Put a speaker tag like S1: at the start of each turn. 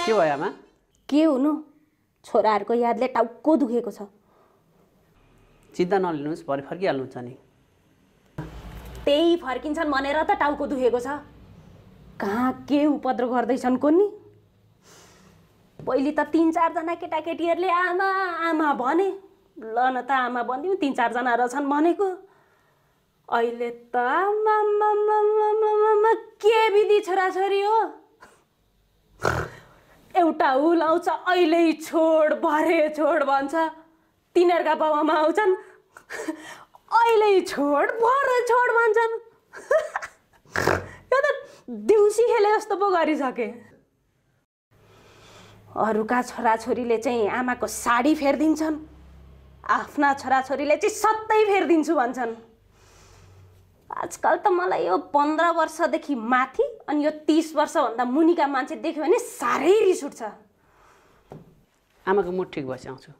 S1: के भयो आमा?
S2: के हुनु, छोराहरूको यादले टाउको दुखेको छ।
S1: चिन्ता नलिनुहोस्, भरे फर्किहाल्नुहुन्छ नि।
S2: त्यही फर्किन्छन् भनेर त टाउको दुखेको छ। कहाँ के उपद्रो गर्दैछन् कोनी। पहिले त 3-4 जना केटाकेटीहरूले आमा आमा भने, ल न त आमा भनिदिउँ 3-4 जना रहेछन् भनेको। अहिले त आमा के विधि छोराछोरी हो। एउटा हुल आउँछ अहिले छोड भरे छोड भन्छ, तिनीहरूका बाबामा आउँछन् अहिले छोड भरे छोड भन्छन्। यो त देउसी खेले जस्तो पो गरिसके। अरूका छोराछोरीले चाहिँ आमाको साडी फेरिदिन्छन्, आफ्ना छोराछोरीले चाहिँ सत्तै फेरिदिन्छु भन्छन्। आजकल त मलाई यो 15 वर्षदेखि माथि अनि यो 30 वर्षभन्दा मुनिका मान्छे देख्यो भने साह्रै रिस उठ्छ।
S1: आमाको मुड ठिक भएपछि आउँछु।